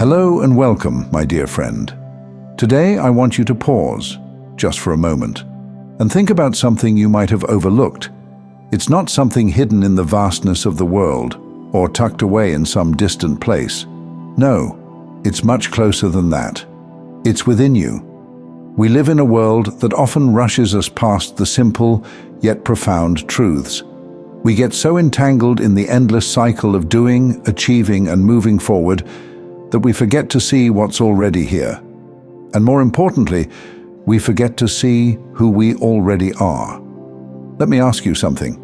Hello and welcome, my dear friend. Today I want you to pause, just for a moment, and think about something you might have overlooked. It's not something hidden in the vastness of the world or tucked away in some distant place. No, it's much closer than that. It's within you. We live in a world that often rushes us past the simple yet profound truths. We get so entangled in the endless cycle of doing, achieving, and moving forward that we forget to see what's already here. And more importantly, we forget to see who we already are. Let me ask you something.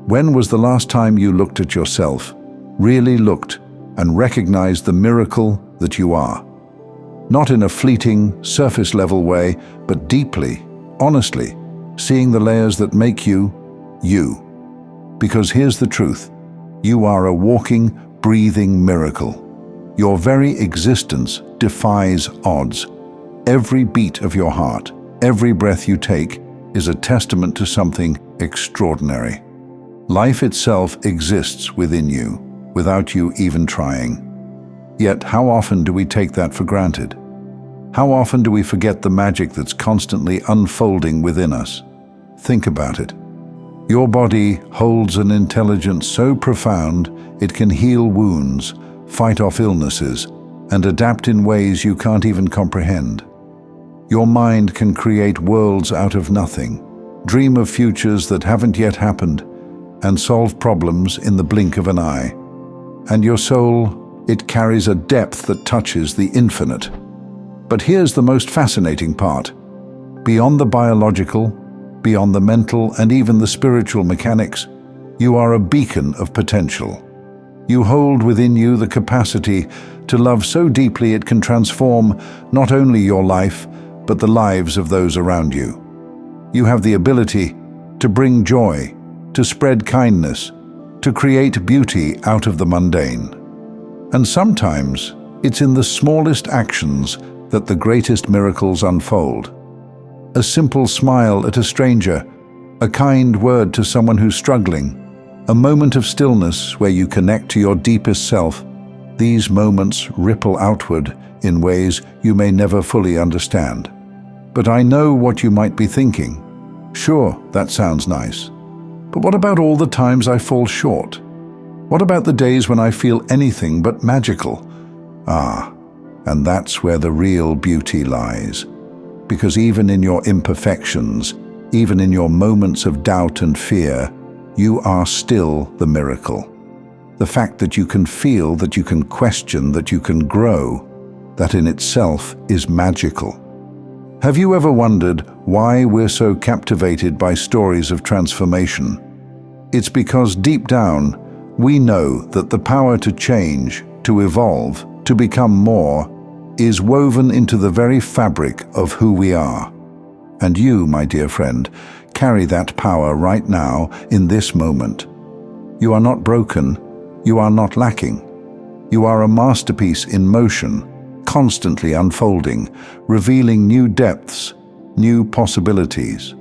When was the last time you looked at yourself, really looked, and recognized the miracle that you are? Not in a fleeting, surface-level way, but deeply, honestly, seeing the layers that make you, you. Because here's the truth. You are a walking, breathing miracle. Your very existence defies odds. Every beat of your heart, every breath you take, is a testament to something extraordinary. Life itself exists within you, without you even trying. Yet, how often do we take that for granted? How often do we forget the magic that's constantly unfolding within us? Think about it. Your body holds an intelligence so profound it can heal wounds, fight off illnesses, and adapt in ways you can't even comprehend. Your mind can create worlds out of nothing, dream of futures that haven't yet happened, and solve problems in the blink of an eye. And your soul, it carries a depth that touches the infinite. But here's the most fascinating part. Beyond the biological, beyond the mental, and even the spiritual mechanics, you are a beacon of potential. You hold within you the capacity to love so deeply it can transform not only your life, but the lives of those around you. You have the ability to bring joy, to spread kindness, to create beauty out of the mundane. And sometimes it's in the smallest actions that the greatest miracles unfold. A simple smile at a stranger, a kind word to someone who's struggling, a moment of stillness where you connect to your deepest self. These moments ripple outward in ways you may never fully understand. But I know what you might be thinking. Sure, that sounds nice. But what about all the times I fall short? What about the days when I feel anything but magical? And that's where the real beauty lies. Because even in your imperfections, even in your moments of doubt and fear, you are still the miracle. The fact that you can feel, that you can question, that you can grow, that in itself is magical. Have you ever wondered why we're so captivated by stories of transformation? It's because deep down, we know that the power to change, to evolve, to become more, is woven into the very fabric of who we are. And you, my dear friend, carry that power right now in this moment. You are not broken, you are not lacking. You are a masterpiece in motion, constantly unfolding, revealing new depths, new possibilities.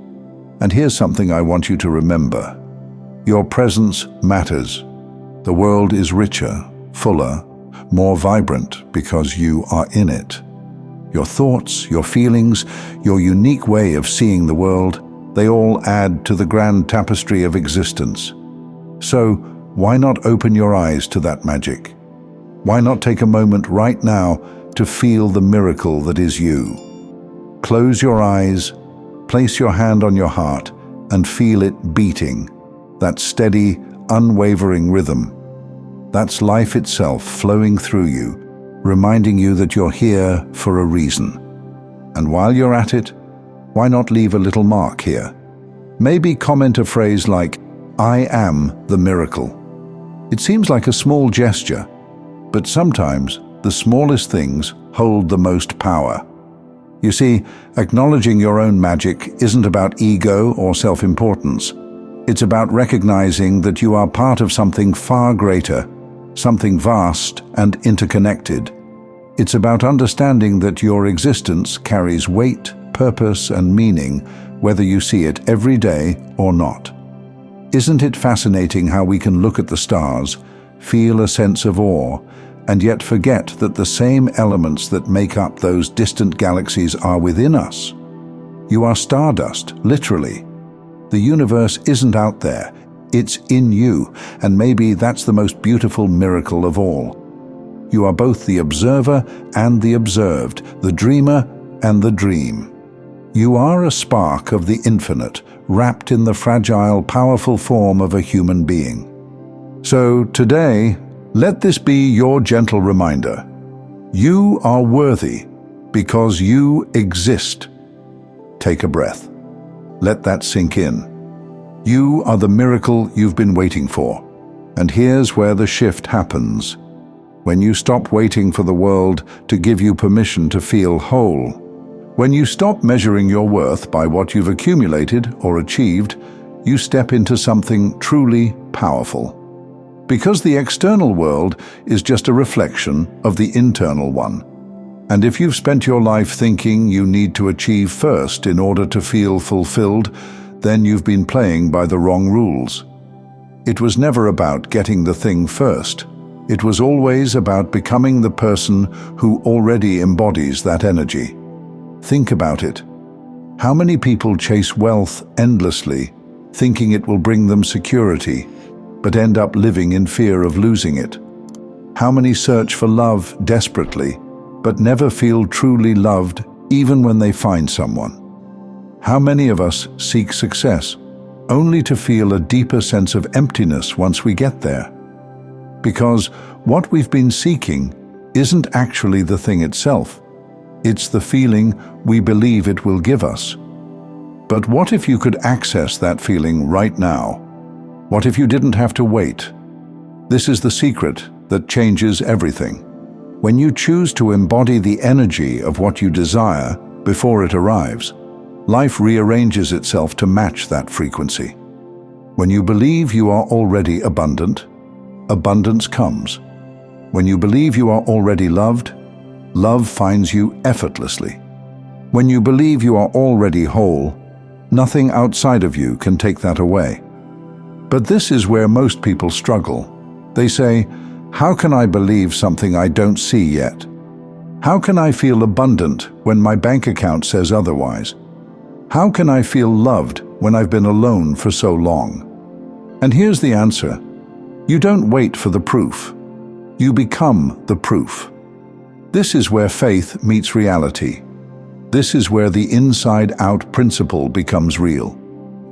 And here's something I want you to remember. Your presence matters. The world is richer, fuller, more vibrant because you are in it. Your thoughts, your feelings, your unique way of seeing the world, they all add to the grand tapestry of existence. So, why not open your eyes to that magic? Why not take a moment right now to feel the miracle that is you? Close your eyes, place your hand on your heart, and feel it beating, that steady, unwavering rhythm. That's life itself flowing through you, reminding you that you're here for a reason. And while you're at it, why not leave a little mark here? Maybe comment a phrase like, "I am the miracle." It seems like a small gesture, but sometimes the smallest things hold the most power. You see, acknowledging your own magic isn't about ego or self-importance. It's about recognizing that you are part of something far greater, something vast and interconnected. It's about understanding that your existence carries weight, purpose, and meaning, whether you see it every day or not. Isn't it fascinating how we can look at the stars, feel a sense of awe, and yet forget that the same elements that make up those distant galaxies are within us. You are stardust, literally. The universe isn't out there, it's in you, and maybe that's the most beautiful miracle of all. You are both the observer and the observed, the dreamer and the dream. You are a spark of the infinite, wrapped in the fragile, powerful form of a human being. So today, let this be your gentle reminder. You are worthy because you exist. Take a breath. Let that sink in. You are the miracle you've been waiting for. And here's where the shift happens. When you stop waiting for the world to give you permission to feel whole. When you stop measuring your worth by what you've accumulated or achieved, you step into something truly powerful. Because the external world is just a reflection of the internal one. And if you've spent your life thinking you need to achieve first in order to feel fulfilled, then you've been playing by the wrong rules. It was never about getting the thing first. It was always about becoming the person who already embodies that energy. Think about it. How many people chase wealth endlessly, thinking it will bring them security, but end up living in fear of losing it? How many search for love desperately, but never feel truly loved even when they find someone? How many of us seek success, only to feel a deeper sense of emptiness once we get there? Because what we've been seeking isn't actually the thing itself. It's the feeling we believe it will give us. But what if you could access that feeling right now? What if you didn't have to wait? This is the secret that changes everything. When you choose to embody the energy of what you desire before it arrives, life rearranges itself to match that frequency. When you believe you are already abundant, abundance comes. When you believe you are already loved, love finds you effortlessly. When you believe you are already whole, nothing outside of you can take that away. But this is where most people struggle. They say, how can I believe something I don't see yet? How can I feel abundant when my bank account says otherwise? How can I feel loved when I've been alone for so long? And here's the answer. You don't wait for the proof. You become the proof. This is where faith meets reality. This is where the inside-out principle becomes real.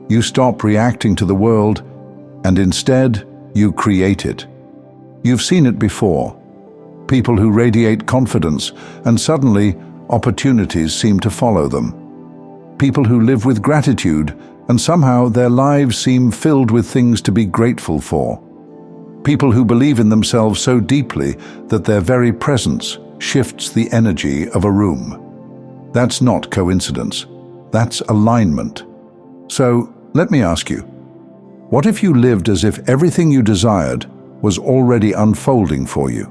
You stop reacting to the world, and instead, you create it. You've seen it before. People who radiate confidence, and suddenly, opportunities seem to follow them. People who live with gratitude, and somehow their lives seem filled with things to be grateful for. People who believe in themselves so deeply that their very presence shifts the energy of a room. That's not coincidence. That's alignment. So, let me ask you, what if you lived as if everything you desired was already unfolding for you?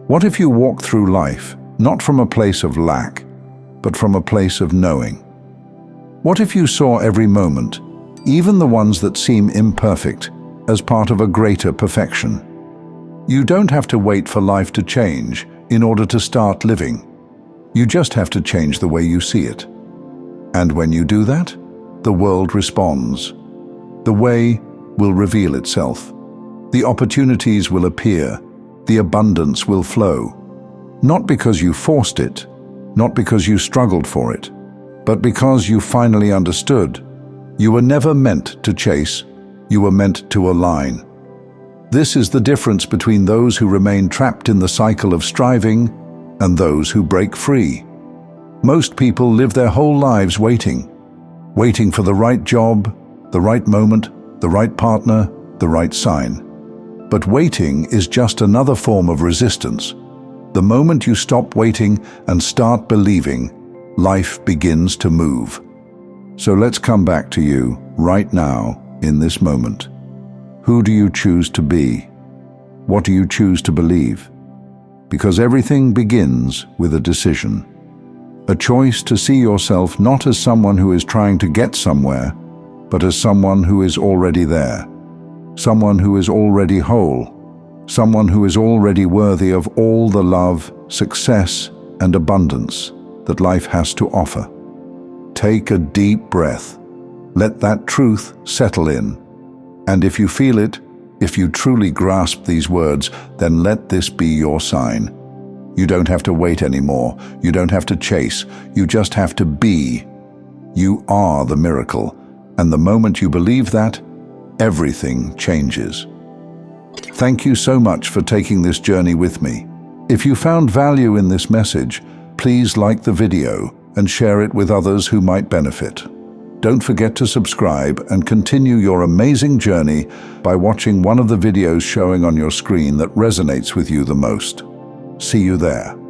What if you walked through life, not from a place of lack, but from a place of knowing? What if you saw every moment, even the ones that seem imperfect, as part of a greater perfection? You don't have to wait for life to change in order to start living. You just have to change the way you see it. And when you do that, the world responds. The way will reveal itself. The opportunities will appear. The abundance will flow. Not because you forced it, not because you struggled for it, but because you finally understood. You were never meant to chase, you were meant to align. This is the difference between those who remain trapped in the cycle of striving and those who break free. Most people live their whole lives waiting for the right job, the right moment, the right partner, the right sign. But waiting is just another form of resistance. The moment you stop waiting and start believing, life begins to move. So let's come back to you right now, in this moment. Who do you choose to be? What do you choose to believe? Because everything begins with a decision. A choice to see yourself not as someone who is trying to get somewhere, but as someone who is already there. Someone who is already whole. someone who is already worthy of all the love, success, and abundance that life has to offer. Take a deep breath. Let that truth settle in. And if you feel it, if you truly grasp these words, then let this be your sign. You don't have to wait anymore. You don't have to chase. You just have to be. You are the miracle. And the moment you believe that, everything changes. Thank you so much for taking this journey with me. If you found value in this message, please like the video and share it with others who might benefit. Don't forget to subscribe and continue your amazing journey by watching one of the videos showing on your screen that resonates with you the most. See you there.